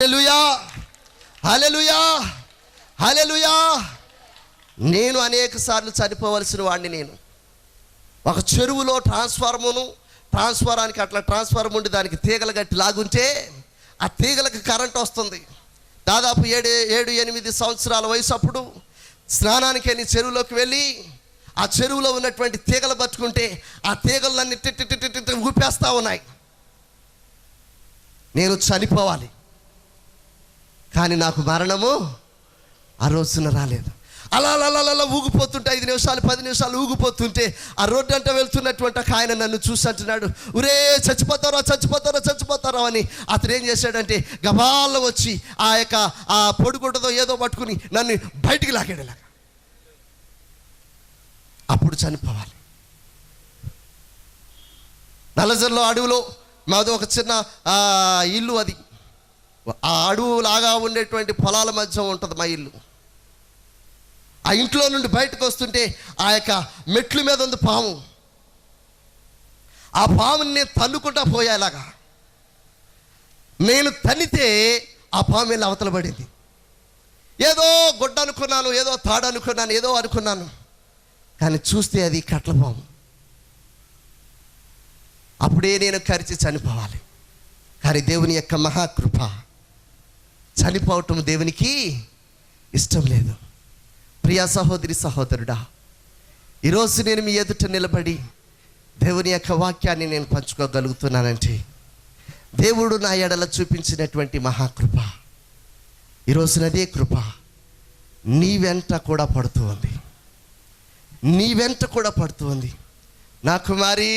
హల్లెలూయా, హల్లెలూయా, హల్లెలూయా. నేను అనేక సార్లు చనిపోవలసిన వాడిని. నేను ఒక చెరువులో ట్రాన్స్ఫారానికి అట్లా ట్రాన్స్ఫార్మర్ ఉండి దానికి తీగలు కట్టి లాగుంటే ఆ తీగలకు కరెంట్ వస్తుంది. దాదాపు 7-8 సంవత్సరాల వయసు అప్పుడు స్నానానికి వెళ్ళి చెరువులోకి వెళ్ళి ఆ చెరువులో ఉన్నటువంటి తీగలు పట్టుకుంటే ఆ తీగలన్నీ టిట్టి ఊపేస్తూ ఉన్నాయి. నేను చనిపోవాలి, కానీ నాకు మరణము ఆ రోజున రాలేదు. అలా ఊగిపోతుంటే 5 నిమిషాలు 10 నిమిషాలు ఊగిపోతుంటే ఆ రోడ్డు అంట వెళ్తున్నటువంటి ఒక ఆయన నన్ను చూసి అంటున్నాడు, ఉరే చచ్చిపోతారా అని. అతను ఏం చేశాడంటే గబాల్లో వచ్చి ఆ పొడిగుడ్డతో ఏదో పట్టుకుని నన్ను బయటికి లాగాడేలాగా. అప్పుడు చనిపోవాలి. నల్లజర్లో అడవిలో మాది ఒక చిన్న ఇల్లు. అది ఆ అడవులాగా ఉండేటువంటి పొలాల మధ్య ఉంటుంది మా ఇల్లు. ఆ ఇంట్లో నుండి బయటకు వస్తుంటే ఆ మెట్ల మీద ఉంది పాము. ఆ పాముని నేను తన్నుకుంటా పోయేలాగా నేను తన్నితే ఆ పాము వెళ్ళి అవతల పడింది. ఏదో గుడ్డ అనుకున్నాను, ఏదో తాడు అనుకున్నాను, ఏదో అనుకున్నాను, కానీ చూస్తే అది కట్ల పాము. అప్పుడే నేను కరిచి చనిపోవాలి. కానీ దేవుని యొక్క మహాకృప, చనిపోవటం దేవునికి ఇష్టం లేదు. ప్రియా సహోదరి సహోదరుడా, ఈరోజు నేను మీ ఎదుట నిలబడి దేవుని యొక్క వాక్యాన్ని నేను పంచుకోగలుగుతున్నానంటే దేవుడు నా ఎడల చూపించినటువంటి మహాకృప. ఈరోజున అదే కృప నీ వెంట కూడా పడుతూ ఉంది, నీ వెంట కూడా పడుతూ ఉంది. నా కుమారి,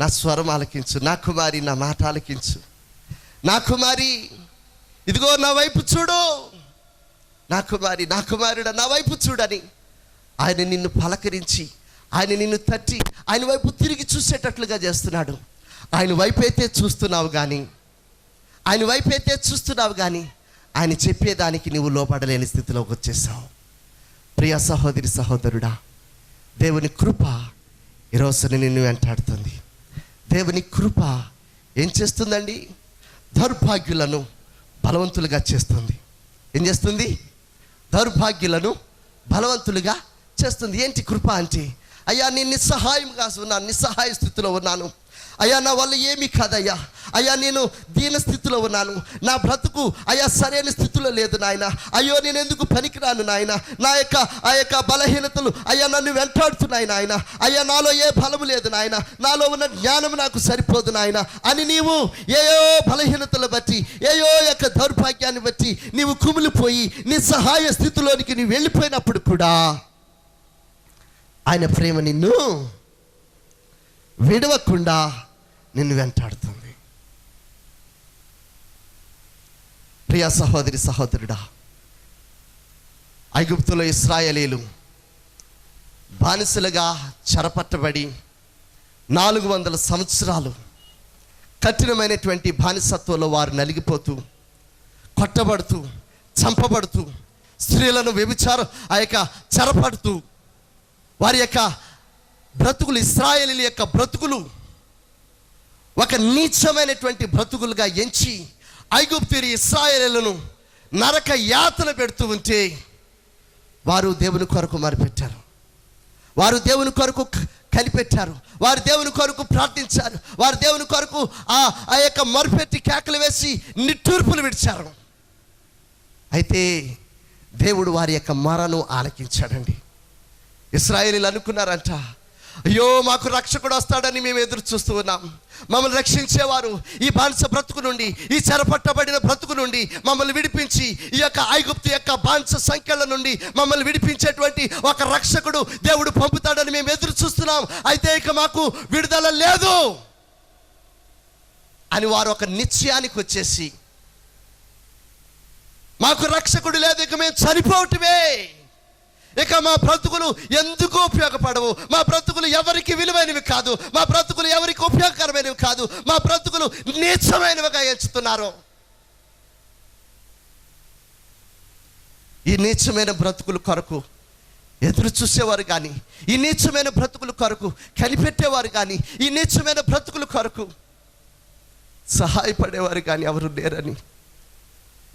నా స్వరం ఆలకించు. నా కుమారి, నా మాట ఆలకించు. నా కుమారి, ఇదిగో నా వైపు చూడు. నా కుమారి, నా కుమారుడా, నా వైపు చూడని ఆయన నిన్ను పలకరించి, ఆయన నిన్ను తట్టి, ఆయన వైపు తిరిగి చూసేటట్లుగా చేస్తున్నాడు. ఆయన వైపు అయితే చూస్తున్నావు కానీ ఆయన చెప్పేదానికి నువ్వు లోపడలేని స్థితిలోకి వచ్చేసావు. ప్రియ సహోదరి సహోదరుడా, దేవుని కృప ఈరోజు నిన్ను వెంటాడుతుంది. దేవుని కృప ఏం చేస్తుందండి? దౌర్భాగ్యులను బలవంతులుగా చేస్తుంది. ఏం చేస్తుంది? దౌర్భాగ్యులను బలవంతులుగా చేస్తుంది. ఏంటి కృప అంటే? అయ్యా, నేను నిస్సహాయంగా ఉన్నాను, నిస్సహాయ స్థితిలో ఉన్నాను. అయ్యా, నా వల్ల ఏమీ కాదయ్యా. అయ్యా, నేను దీన స్థితిలో ఉన్నాను. నా బ్రతుకు అయ్యా సరైన స్థితిలో లేదు నాయన. అయ్యో, నేను ఎందుకు పనికిరాను నాయన. నా యొక్క బలహీనతలు అయ్యా నన్ను వెంటాడుతున్నాయి నాయన. అయ్యా, నాలో ఏ బలము లేదు నాయన, నాలో ఉన్న జ్ఞానం నాకు సరిపోదు నాయన అని నీవు ఏయో బలహీనతలు బట్టి, ఏయో యొక్క దౌర్భాగ్యాన్ని బట్టి నీవు కుమిలిపోయి నిస్సహాయ స్థితిలోనికి నీవు వెళ్ళిపోయినప్పుడు కూడా ఆయన ప్రేమ నిన్ను విడవకుండా నిన్ను వెంటాడుతుంది. ప్రియ సహోదరి సహోదరుడా, ఐగుప్తులో ఇశ్రాయేలీలు బానిసలుగా చెరపట్టబడి 400 సంవత్సరాలు కఠినమైనటువంటి బానిసత్వంలో వారు నలిగిపోతూ, కొట్టబడుతూ, చంపబడుతూ, స్త్రీలను చెరపడుతూ వారి యొక్క బ్రతుకులు, ఇశ్రాయేలీల యొక్క బ్రతుకులు ఒక నీచమైనటువంటి బ్రతుకులుగా ఎంచి ఐగుప్తీయులు ఇశ్రాయేలీలను నరక యాతన పెడుతూ ఉంటే వారు దేవుని కొరకు మొరపెట్టారు. వారు దేవుని కొరకు కనిపెట్టారు. వారు దేవుని కొరకు ప్రార్థించారు. వారు దేవుని కొరకు ఆ యొక్క మొరపెట్టి కేకలు వేసి నిట్టూర్పులు విడిచారు. అయితే దేవుడు వారి యొక్క మొరను ఆలకించాడండి. ఇశ్రాయేలీలు అనుకున్నారంట, అయ్యో, మాకు రక్షకుడు వస్తాడని మేము ఎదురు చూస్తూ ఉన్నాం. మమ్మల్ని రక్షించేవారు ఈ బానిస బ్రతుకు నుండి, ఈ చెరపట్టబడిన బ్రతుకు నుండి మమ్మల్ని విడిపించి, ఈ యొక్క ఐగుప్తు యొక్క బానిస సంఖ్యల నుండి మమ్మల్ని విడిపించేటువంటి ఒక రక్షకుడు దేవుడు పంపుతాడని మేము ఎదురు చూస్తున్నాం. అయితే ఇక మాకు విడుదల లేదు అని వారు ఒక నిశ్చయానికి వచ్చేసి, మాకు రక్షకుడు లేదు, ఇక మేము చనిపోవటమే, ఇక మా బ్రతుకులు ఎందుకు ఉపయోగపడవు, మా బ్రతుకులు ఎవరికి విలువైనవి కాదు, మా బ్రతుకులు ఎవరికి ఉపయోగకరమైనవి కాదు, మా బ్రతుకులు నీచమైనవిగా ఎంచుతున్నారు. ఈ నీచమైన బ్రతుకుల కొరకు ఎదురు చూసేవారు కానీ, ఈ నీచమైన బ్రతుకుల కొరకు కనిపెట్టేవారు కానీ, ఈ నీచమైన బ్రతుకుల కొరకు సహాయపడేవారు కానీ ఎవరు లేరని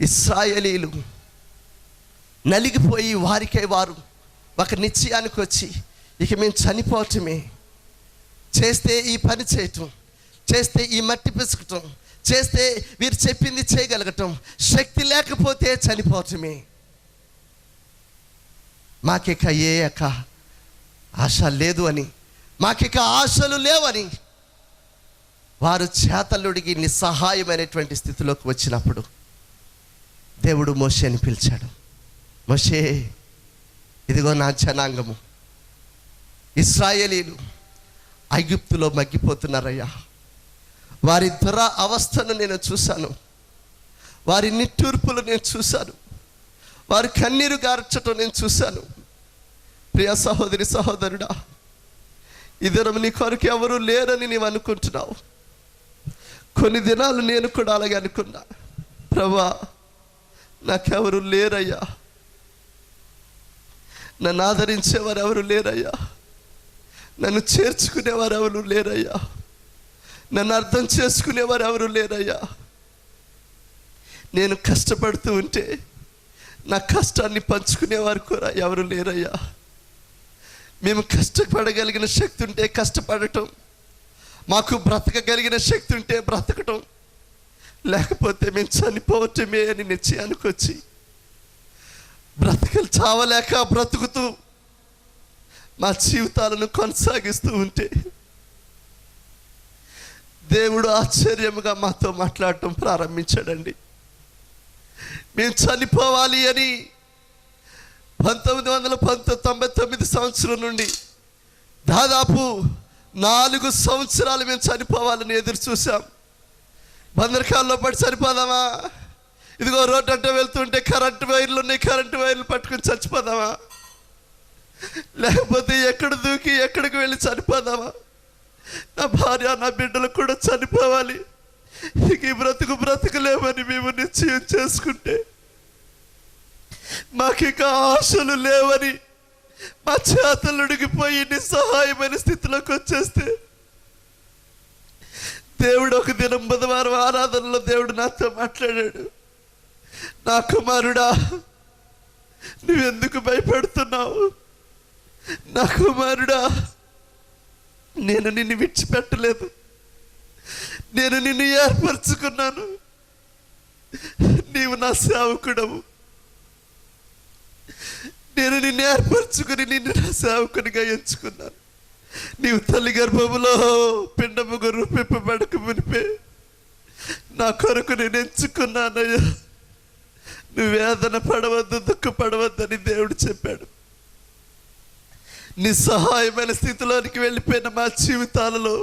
ఇశ్రాయేలీలు నలిగిపోయి వారికై వారు ఒక నిశ్చయానికి వచ్చి, ఇక మేము చనిపోవటమే, చేస్తే ఈ పని చేయటం, చేస్తే ఈ మట్టి పిసుకటం, చేస్తే వీరు చెప్పింది చేయగలగటం, శక్తి లేకపోతే చనిపోవటమే, మాకిక ఆశ లేదు అని, మాకిక ఆశలు లేవని వారు చేతలుడికి నిస్సహాయమైనటువంటి స్థితిలోకి వచ్చినప్పుడు దేవుడు మోషేని పిలిచాడు. మోషే, ఇదిగో నా జనాంగము ఇశ్రాయేలీలు ఐగుప్తులో మగ్గిపోతున్నారయ్యా. వారి దుర అవస్థను నేను చూశాను, వారి నిట్టూర్పులు నేను చూశాను, వారి కన్నీరు గార్చటం నేను చూశాను. ప్రియ సహోదరి సహోదరుడా, ఈ దినం నీ కొరకు ఎవరు లేరని నీవు అనుకుంటున్నావు. కొన్ని దినాలు నేను కూడా అలాగే అనుకున్నా, ప్రభువా నాకెవరు లేరయ్యా, నన్ను ఆదరించేవారు ఎవరు లేరయ్యా, నన్ను చేర్చుకునేవారు ఎవరు లేరయ్యా, నన్ను అర్థం చేసుకునేవారు ఎవరు లేరయ్యా. నేను కష్టపడుతూ ఉంటే నా కష్టాన్ని పంచుకునేవారు కూడా ఎవరు లేరయ్యా. మేము కష్టపడగలిగిన శక్తి ఉంటే కష్టపడటం, మాకు బ్రతకగలిగిన శక్తి ఉంటే బ్రతకటం, లేకపోతే మేము చనిపోవటమే అని నిశ్చయానికి వచ్చి బ్రతకలు చావలేక బ్రతుకుతూ మా జీవితాలను కొనసాగిస్తూ ఉంటే దేవుడు ఆశ్చర్యముగా మాతో మాట్లాడటం ప్రారంభించాడండి. మేము చనిపోవాలి అని 1999 సంవత్సరం నుండి దాదాపు 4 సంవత్సరాలు మేము చనిపోవాలని ఎదురు చూసాం. బందరకాల్లో పడి చనిపోదామా, ఇదిగో రోడ్డు అంటే వెళ్తుంటే కరెంటు వైర్లు ఉన్నాయి, కరెంటు వైర్లు పట్టుకుని చచ్చిపోదామా, లేకపోతే ఎక్కడ దూకి ఎక్కడికి వెళ్ళి చనిపోదామా, నా భార్య నా బిడ్డలు కూడా చనిపోవాలి, ఇక ఈ బ్రతుకులేమని మేము నిశ్చయం చేసుకుంటే, మాకిక ఆశలు లేవని మా చేతలు ఉడిగిపోయి నిస్సహాయమైన స్థితిలోకి వచ్చేస్తే, దేవుడు ఒక దినం బుధవారం ఆరాధనలో దేవుడు నాతో మాట్లాడాడు. నా కుమారుడా, నువ్వెందుకు భయపడుతున్నావు? నా కుమారుడా, నేను నిన్ను విడిచిపెట్టలేదు, నేను నిన్ను ఏర్పరచుకున్నాను, నీవు నా సేవకుడవు, నేను నిన్ను ఏర్పరచుకుని నిన్ను నా సేవకునిగా ఎంచుకున్నాను. నీవు తల్లి గర్భములో పిండముగా రూపింపబడక మునిపే నా కొరకు నేను ఎంచుకున్నానయ్యా. నువ్వు వేదన పడవద్దు, దుఃఖపడవద్దని దేవుడు చెప్పాడు. నిస్సహాయమైన స్థితిలోనికి వెళ్ళిపోయిన మా జీవితాలలో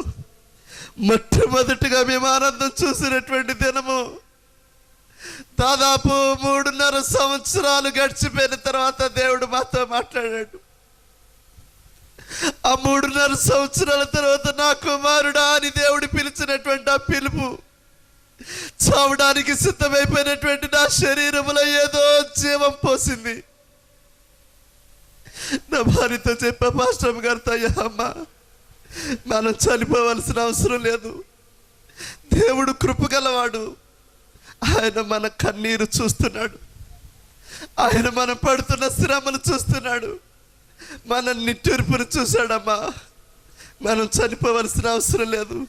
మొట్టమొదటిగా మేము ఆనందం చూసినటువంటి దినము దాదాపు 3.5 సంవత్సరాలు గడిచిపోయిన తర్వాత దేవుడు మాతో మాట్లాడాడు. ఆ 3.5 సంవత్సరాల తర్వాత నా కుమారుడా అని దేవుడు పిలిచినటువంటి ఆ పిలుపు చావడానికి సిద్ధమైపోయినటువంటి నా శరీరంలో ఏదో జీవం పోసింది. నా భార్యతో చెప్పా, పాస్టర్ గారితో, అమ్మ మనం చనిపోవలసిన అవసరం లేదు, దేవుడు కృపగలవాడు, ఆయన మన కన్నీరు చూస్తున్నాడు, ఆయన మనం పడుతున్న శ్రమను చూస్తున్నాడు, మన నిట్టూర్పును చూశాడమ్మా. మనం చనిపోవలసిన అవసరం లేదు,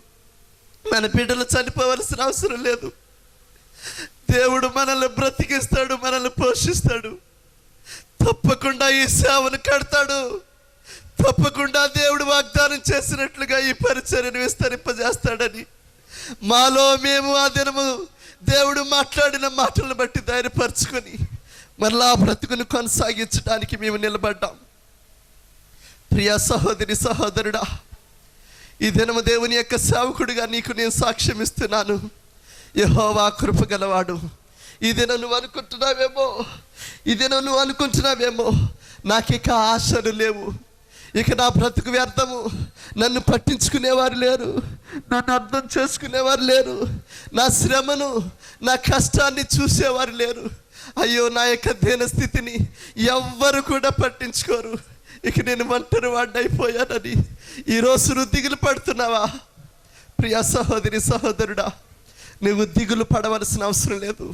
మన బిడ్డలు చనిపోవలసిన అవసరం లేదు. దేవుడు మనల్ని బ్రతికిస్తాడు, మనల్ని పోషిస్తాడు, తప్పకుండా ఈ సేవను కడతాడు, తప్పకుండా దేవుడు వాగ్దానం చేసినట్లుగా ఈ పరిచర్యను విస్తరింపజేస్తాడని మాలో మేము ఆ దినము దేవుడు మాట్లాడిన మాటలను బట్టి ధైర్యపరచుకొని మరలా బ్రతుకును కొనసాగించడానికి మేము నిలబడ్డాం. ప్రియ సహోదరి సహోదరుడా, ఈ దినము దేవుని యొక్క సేవకుడిగా నీకు నేను సాక్ష్యం ఇస్తున్నాను. యెహోవా కృపగలవాడు. ఈ దినం నువ్వు అనుకుంటున్నావేమో నాకిక ఆశలు లేవు, ఇక నా బ్రతుకు వ్యర్థము, నన్ను పట్టించుకునేవారు లేరు, నన్ను అర్థం చేసుకునేవారు లేరు, నా శ్రమను నా కష్టాన్ని చూసేవారు లేరు, అయ్యో నా యొక్క దీన స్థితిని ఎవ్వరు కూడా పట్టించుకోరు, ఇక నేను ఒంటరి వాడినైపోయానని ఈరోజు నువ్వు దిగులు పడుతున్నావా? ప్రియ సహోదరి సహోదరుడా, నువ్వు దిగులు పడవలసిన అవసరం లేదు.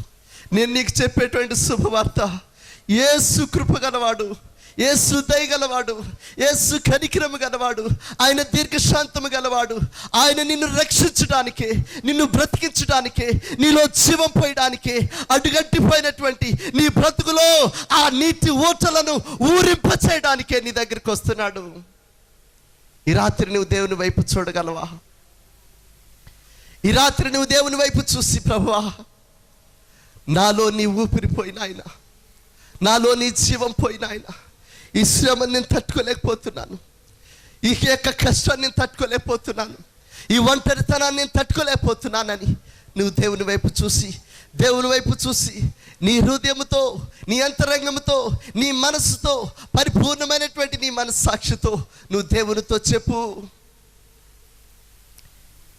నేను నీకు చెప్పేటువంటి శుభవార్త, యేసు కృప గలవాడు, యేసు దయ గలవాడు, యేసు కనికరము గలవాడు, ఆయన దీర్ఘశాంతము గలవాడు. ఆయన నిన్ను రక్షించడానికే, నిన్ను బ్రతికించడానికే, నీలో జీవం పోయడానికే, అడుగట్టిపోయినటువంటి నీ బ్రతుకులో ఆ నీటి ఊటలను ఊరింపచేయడానికే నీ దగ్గరికి వస్తున్నాడు. ఈ రాత్రి నువ్వు దేవుని వైపు చూడగలవా? ఈ రాత్రి నువ్వు దేవుని వైపు చూసి, ప్రభువా, నాలో నీ ఊపిరి పోయిన ఆయన, నాలో నీ జీవం పోయిన ఆయన, ఈ శ్రమను నేను తట్టుకోలేకపోతున్నాను, ఈ యొక్క కష్టాన్ని నేను తట్టుకోలేకపోతున్నాను, ఈ ఒంటరితనాన్ని నేను తట్టుకోలేకపోతున్నానని నువ్వు దేవుని వైపు చూసి, దేవుని వైపు చూసి నీ హృదయముతో, నీ అంతరంగముతో, నీ మనసుతో, పరిపూర్ణమైనటువంటి నీ మనస్సాక్షితో నువ్వు దేవునితో చెప్పు.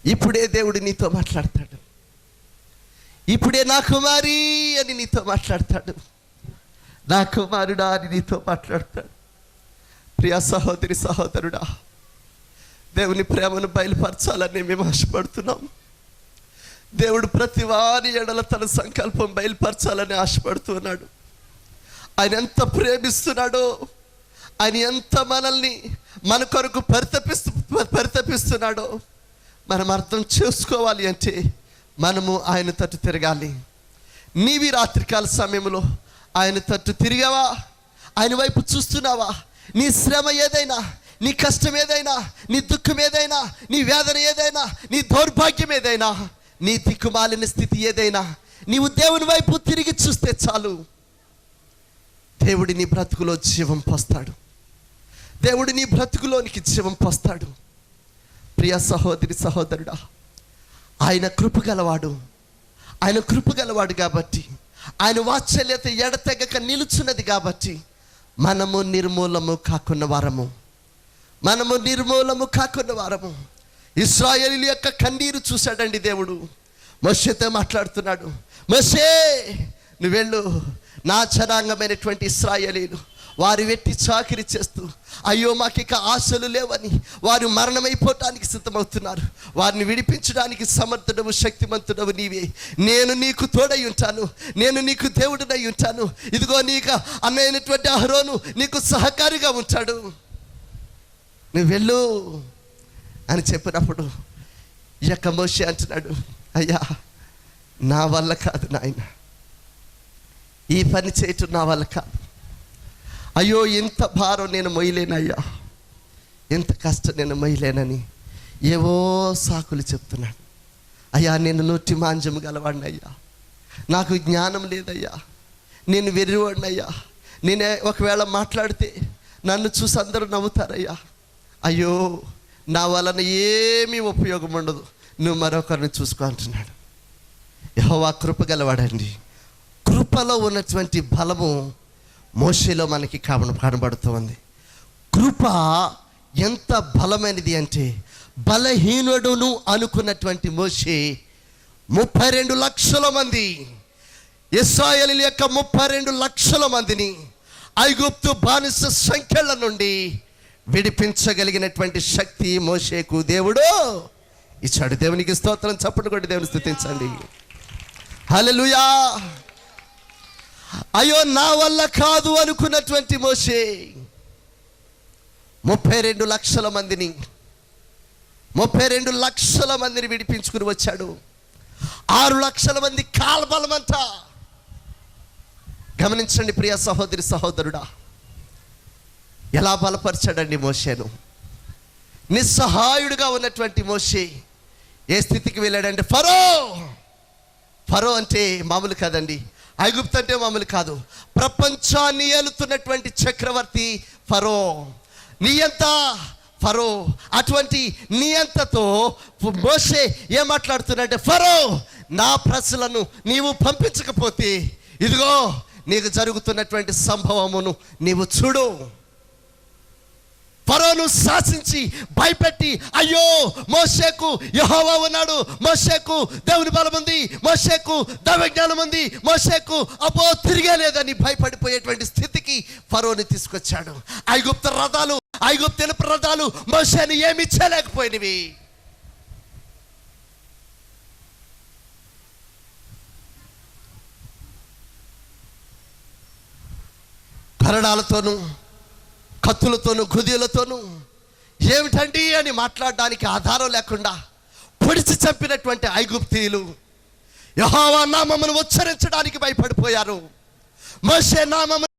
ఇప్పుడే దేవుడు నీతో మాట్లాడతాడు. ఇప్పుడే నా కుమారి అని నీతో మాట్లాడతాడు. నా కుమారుడా అని నీతో మాట్లాడతాడు. ప్రియ సహోదరి, సహోదరుడా, దేవుని ప్రేమను బయలుపరచాలని మేము ఆశపడుతున్నాం. దేవుడు ప్రతి వారి ఎడల తన సంకల్పం బయలుపరచాలని ఆశపడుతున్నాడు. ఆయన ఎంత ప్రేమిస్తున్నాడో, ఆయన ఎంత మనల్ని మన కొరకు పరితపిస్తున్నాడో మనం అర్థం చేసుకోవాలి. అంటే మనము ఆయన తట్టు తిరగాలి. నీవి రాత్రికాల సమయంలో ఆయన తట్టు తిరిగావా? ఆయన వైపు చూస్తున్నావా? నీ శ్రమ ఏదైనా, నీ కష్టం ఏదైనా, నీ దుఃఖం ఏదైనా, నీ వేదన ఏదైనా, నీ దౌర్భాగ్యం ఏదైనా, నీ దిక్కుమాలిన స్థితి ఏదైనా, నీవు దేవుని వైపు తిరిగి చూస్తే చాలు, దేవుడి నీ బ్రతుకులో జీవం పోస్తాడు. దేవుడు నీ బ్రతుకులోనికి జీవం పోస్తాడు. ప్రియ సహోదరి, సహోదరుడా, ఆయన కృపగలవాడు. ఆయన కృపగలవాడు కాబట్టి, ఆయన వాత్సల్యత ఎడతెగక నిలుచున్నది కాబట్టి మనము నిర్మూలము కాకున్న వారము, మనము నిర్మూలము కాకున్న వారము. ఇశ్రాయేలీయుల యొక్క కన్నీరు చూశాడండి దేవుడు. మోషేతో మాట్లాడుతున్నాడు, మోషే నువ్వు వెళ్ళు, నా జనాంగమైనటువంటి ఇశ్రాయేలీయులు వారు వెట్టి చాకిరి చేస్తూ, అయ్యో మాకిక ఆశలు లేవని వారు మరణమైపోవటానికి సిద్ధమవుతున్నారు. వారిని విడిపించడానికి సమర్థుడవు, శక్తిమంతుడవు నీవే. నేను నీకు తోడై ఉంటాను, నేను నీకు దేవుడినై ఉంటాను. ఇదిగో నీకు అన్నైనటువంటి అహరోను నీకు సహకారిగా ఉంటాడు, నువ్వు వెళ్ళు అని చెప్పినప్పుడు ఈ యొక్క మోషే అంటున్నాడు, అయ్యా నా వల్ల కాదు నాయన, ఈ పని చేయటం నా వల్ల కాదు. అయ్యో ఇంత భారం నేను మొయ్యలేనయ్యా, ఎంత కష్టం నేను మొయ్యలేనని ఏవో సాకులు చెప్తున్నాడు. అయ్యా నేను నోటి మాంజం గలవాడిని అయ్యా, నాకు జ్ఞానం లేదయ్యా, నేను వెర్రివాడినయ్యా, నేనే ఒకవేళ మాట్లాడితే నన్ను చూసి అందరూ నవ్వుతారయ్యా. అయ్యో నా వలన ఏమీ ఉపయోగం ఉండదు, నువ్వు మరొకరిని చూసుకో అంటున్నాడు. యెహోవా కృప గలవాడండి. కృపలో ఉన్నటువంటి బలము మోషేలో మనకి కనబడుతుంది. కృప ఎంత బలమైనది అంటే, బలహీనుడును అనుకున్నటువంటి మోషే 32 లక్షల మంది ఇశ్రాయేలీయుల యొక్క 32 లక్షల మందిని ఐగుప్తు బానిస సంఖ్యల నుండి విడిపించగలిగినటువంటి శక్తి మోషేకు దేవుడు ఇచ్చాడు. దేవునికి స్తోత్రం. చప్పట్లు కొట్టి దేవుని స్తుతించండి. హల్లెలూయా. అయ్యో నా వల్ల కాదు అనుకున్నటువంటి మోషే 32 లక్షల మందిని 32 లక్షల మందిని విడిపించుకుని వచ్చాడు. 6 లక్షల మంది కాల్బలమంట. గమనించండి ప్రియ సహోదరి, సహోదరుడా, ఎలా బలపరిచాడండి మోషేను. నిస్సహాయుడుగా ఉన్నటువంటి మోషే ఏ స్థితికి వెళ్ళాడంటే, ఫరో అంటే మామూలు కాదండి, ఐగుప్తు అంటే మామూలు కాదు, ప్రపంచాన్ని ఏలుతున్నటువంటి చక్రవర్తి ఫరో, నియంత ఫరో. అటువంటి నియంతతో మోషే ఏం మాట్లాడుతున్నాడంటే, ఫరో నా ప్రజలను నీవు పంపించకపోతే ఇదిగో నీకు జరుగుతున్నటువంటి సంభవమును నీవు చూడు. ఫరోను శాసించి భయపెట్టి, అయ్యో మోషేకు యెహోవా ఉన్నాడు, మోషేకు దేవుని బలం ఉంది, మోషేకు దైవజ్ఞానం ఉంది, మోషేకు అపో తిరిగేలేదని భయపడిపోయేటువంటి స్థితికి ఫరోని తీసుకొచ్చాడు. ఐగుప్తు రథాలు మోషేని ఏమి చేయలేకపోయినవి. కరడాలతోనూ కత్తులతోనూ గుదిలతోనూ ఏమిటండి అని మాట్లాడడానికి ఆధారం లేకుండా పొడిచి చంపినటువంటి ఐగుప్తీయులు యెహోవా నామమును ఉచ్చరించడానికి భయపడిపోయారు. మోషే నామమును